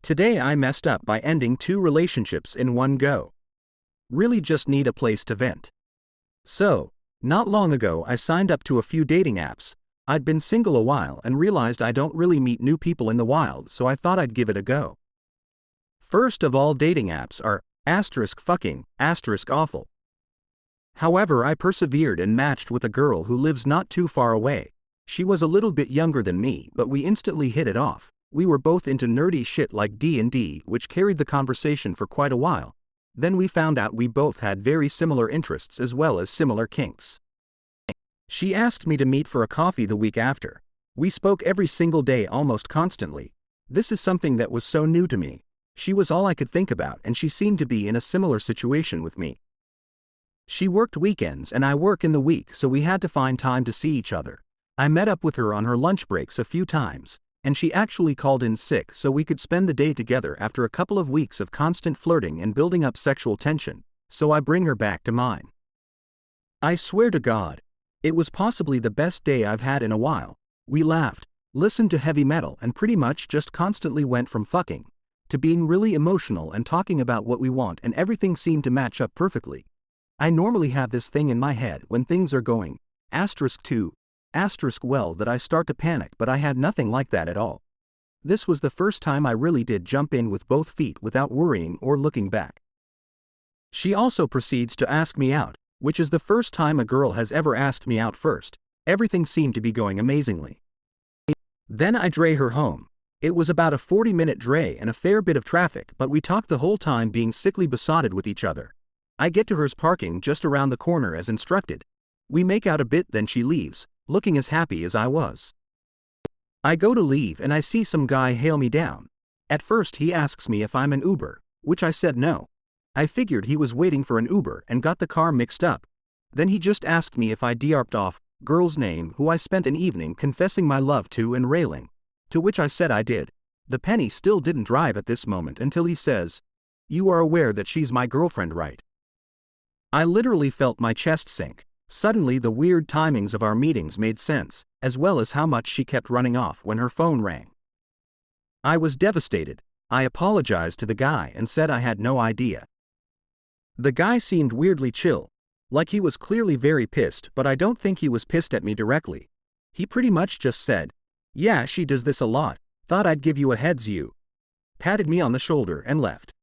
Today I messed up by ending 2 relationships in one go. Really just need a place to vent. So, not long ago I signed up to a few dating apps. I'd been single a while and realized I don't really meet new people in the wild, so I thought I'd give it a go. First of all, dating apps are *fucking *awful. However, I persevered and matched with a girl who lives not too far away. She was a little bit younger than me, but we instantly hit it off. We were both into nerdy shit like D&D, which carried the conversation for quite a while. Then we found out we both had very similar interests as well as similar kinks. She asked me to meet for a coffee the week after. We spoke every single day almost constantly. This is something that was so new to me. She was all I could think about, and she seemed to be in a similar situation with me. She worked weekends and I work in the week, so we had to find time to see each other. I met up with her on her lunch breaks a few times, and she actually called in sick so we could spend the day together after a couple of weeks of constant flirting and building up sexual tension, so I bring her back to mine. I swear to God, it was possibly the best day I've had in a while. We laughed, listened to heavy metal, and pretty much just constantly went from fucking to being really emotional and talking about what we want, and everything seemed to match up perfectly. I normally have this thing in my head when things are going *2, well, that I start to panic, but I had nothing like that at all. This was the first time I really did jump in with both feet without worrying or looking back. She also proceeds to ask me out, which is the first time a girl has ever asked me out first. Everything seemed to be going amazingly. Then I dray her home. It was about a 40-minute dray and a fair bit of traffic, but we talked the whole time, being sickly besotted with each other. I get to hers parking just around the corner as instructed. We make out a bit, then she leaves, looking as happy as I was. I go to leave and I see some guy hail me down. At first he asks me if I'm an Uber, which I said no. I figured he was waiting for an Uber and got the car mixed up. Then he just asked me if I DARPed off girl's name who I spent an evening confessing my love to and railing, to which I said I did. The penny still didn't drive at this moment until he says, "You are aware that she's my girlfriend, right?" I literally felt my chest sink. Suddenly the weird timings of our meetings made sense, as well as how much she kept running off when her phone rang. I was devastated. I apologized to the guy and said I had no idea. The guy seemed weirdly chill, like he was clearly very pissed, but I don't think he was pissed at me directly. He pretty much just said, "Yeah, she does this a lot, thought I'd give you a heads you," patted me on the shoulder and left.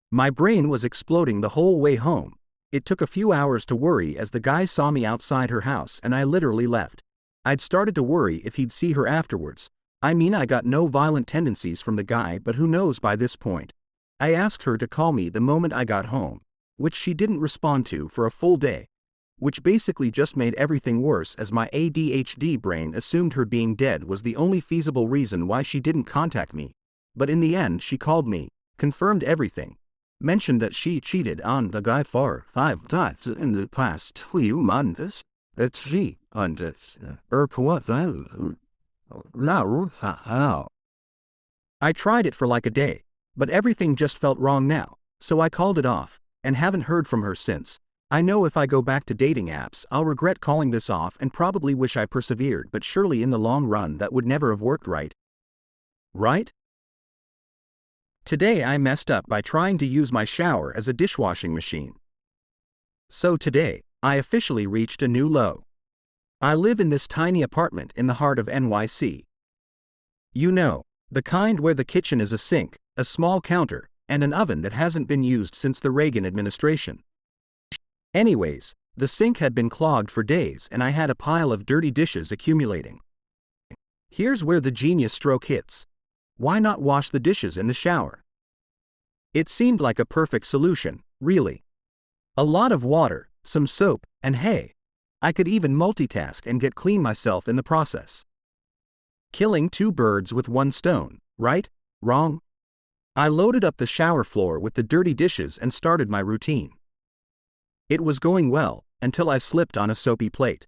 My brain was exploding the whole way home. It took a few hours to worry as the guy saw me outside her house and I literally left. I'd started to worry if he'd see her afterwards. I mean, I got no violent tendencies from the guy, but who knows by this point. I asked her to call me the moment I got home, which she didn't respond to for a full day, which basically just made everything worse as my ADHD brain assumed her being dead was the only feasible reason why she didn't contact me. But in the end she called me, confirmed everything, mentioned that she cheated on the guy 5 times in the past 2 months, that she I tried it for like a day, but everything just felt wrong now, so I called it off, and haven't heard from her since. I know if I go back to dating apps I'll regret calling this off and probably wish I persevered, but surely in the long run that would never have worked, right? Right? Today I messed up by trying to use my shower as a dishwashing machine. So today, I officially reached a new low. I live in this tiny apartment in the heart of NYC. You know, the kind where the kitchen is a sink, a small counter, and an oven that hasn't been used since the Reagan administration. Anyways, the sink had been clogged for days and I had a pile of dirty dishes accumulating. Here's where the genius stroke hits. Why not wash the dishes in the shower? It seemed like a perfect solution, really. A lot of water, some soap, and hey, I could even multitask and get clean myself in the process. Killing 2 birds with 1 stone, right? Wrong? I loaded up the shower floor with the dirty dishes and started my routine. It was going well, until I slipped on a soapy plate.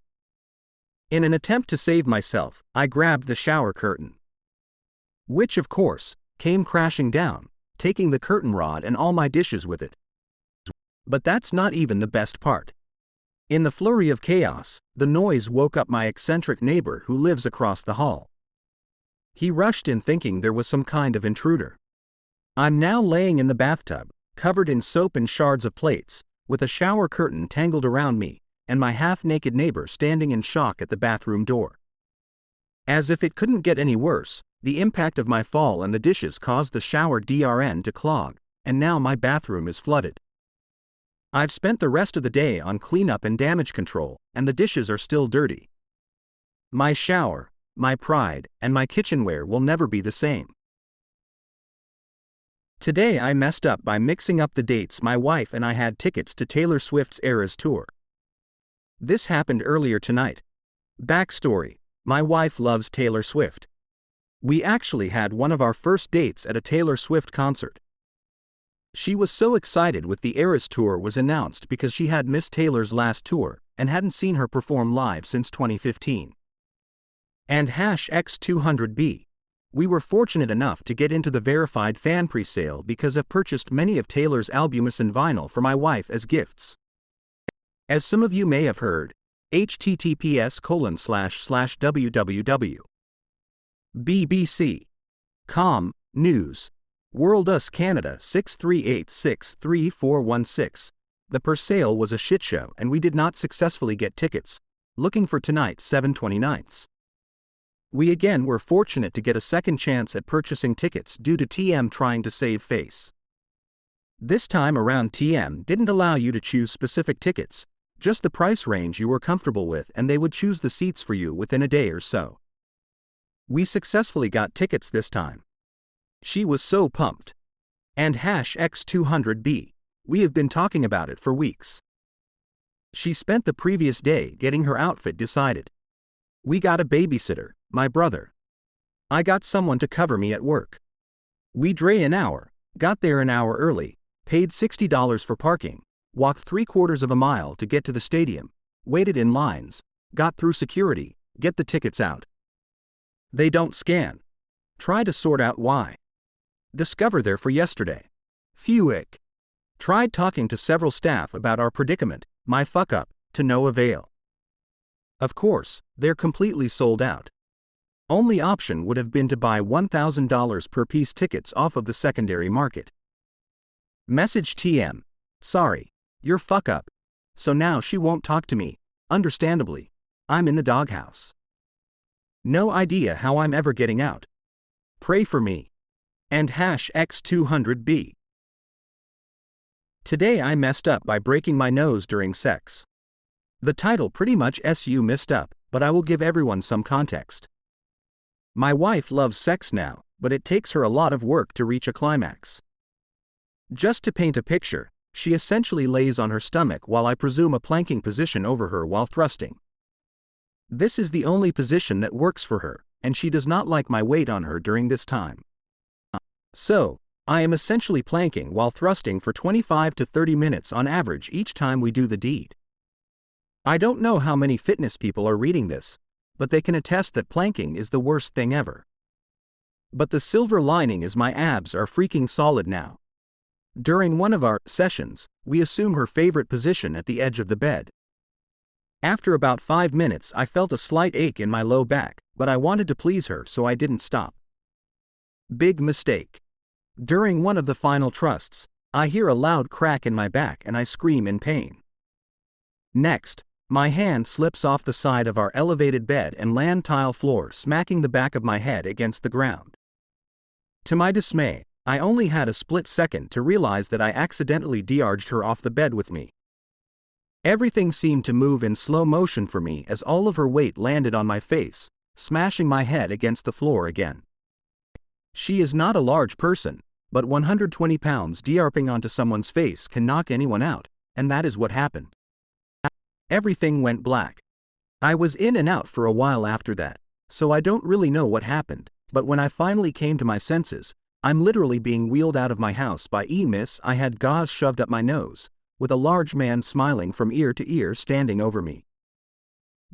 In an attempt to save myself, I grabbed the shower curtain, which of course, came crashing down, taking the curtain rod and all my dishes with it. But that's not even the best part. In the flurry of chaos, the noise woke up my eccentric neighbor who lives across the hall. He rushed in thinking there was some kind of intruder. I'm now laying in the bathtub, covered in soap and shards of plates, with a shower curtain tangled around me, and my half-naked neighbor standing in shock at the bathroom door. As if it couldn't get any worse, the impact of my fall and the dishes caused the shower drain to clog, and now my bathroom is flooded. I've spent the rest of the day on cleanup and damage control, and the dishes are still dirty. My shower, my pride, and my kitchenware will never be the same. Today I messed up by mixing up the dates. My wife and I had tickets to Taylor Swift's Eras Tour. This happened earlier tonight. Backstory: my wife loves Taylor Swift. We actually had one of our first dates at a Taylor Swift concert. She was so excited when the Eras Tour was announced because she had missed Taylor's last tour and hadn't seen her perform live since 2015. And #X200B. We were fortunate enough to get into the verified fan presale because I've purchased many of Taylor's albums and vinyl for my wife as gifts. As some of you may have heard, https://www. BBC.com News. World US Canada 638633416. The presale was a shitshow and we did not successfully get tickets. Looking for tonight 7/29. We again were fortunate to get a second chance at purchasing tickets due to TM trying to save face. This time around TM didn't allow you to choose specific tickets, just the price range you were comfortable with, and they would choose the seats for you within a day or so. We successfully got tickets this time. She was so pumped. And #X200B. We have been talking about it for weeks. She spent the previous day getting her outfit decided. We got a babysitter, my brother. I got someone to cover me at work. We drove an hour, got there an hour early, paid $60 for parking, walked 3/4 of a mile to get to the stadium, waited in lines, got through security, get the tickets out. They don't scan. Try to sort out why. Discover they're for yesterday. Phewick. Tried talking to several staff about our predicament, my fuck up, to no avail. Of course, they're completely sold out. Only option would have been to buy $1,000 per piece tickets off of the secondary market. Message TM. Sorry, you're fuck up. So now she won't talk to me. Understandably, I'm in the doghouse. No idea how I'm ever getting out. Pray for me. And #X200B. Today I messed up by breaking my nose during sex. The title pretty much you messed up, but I will give everyone some context. My wife loves sex now, but it takes her a lot of work to reach a climax. Just to paint a picture, she essentially lays on her stomach while I presume a planking position over her while thrusting. This is the only position that works for her, and she does not like my weight on her during this time. So, I am essentially planking while thrusting for 25 to 30 minutes on average each time we do the deed. I don't know how many fitness people are reading this, but they can attest that planking is the worst thing ever. But the silver lining is my abs are freaking solid now. During one of our sessions, we assume her favorite position at the edge of the bed. After about 5 minutes I felt a slight ache in my low back, but I wanted to please her so I didn't stop. Big mistake. During one of the final thrusts, I hear a loud crack in my back and I scream in pain. Next, my hand slips off the side of our elevated bed and land tile floor, smacking the back of my head against the ground. To my dismay, I only had a split second to realize that I accidentally discharged her off the bed with me. Everything seemed to move in slow motion for me as all of her weight landed on my face, smashing my head against the floor again. She is not a large person, but 120 pounds discharging onto someone's face can knock anyone out, and that is what happened. Everything went black. I was in and out for a while after that, so I don't really know what happened, but when I finally came to my senses, I'm literally being wheeled out of my house by miss. I had gauze shoved up my nose, with a large man smiling from ear to ear standing over me.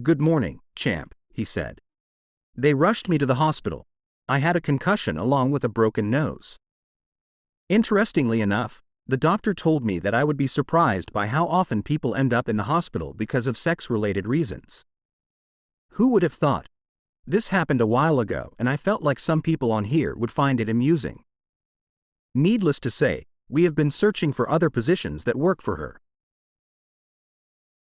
"Good morning, champ," he said. They rushed me to the hospital. I had a concussion along with a broken nose. Interestingly enough, the doctor told me that I would be surprised by how often people end up in the hospital because of sex-related reasons. Who would have thought? This happened a while ago and I felt like some people on here would find it amusing. Needless to say, we have been searching for other positions that work for her.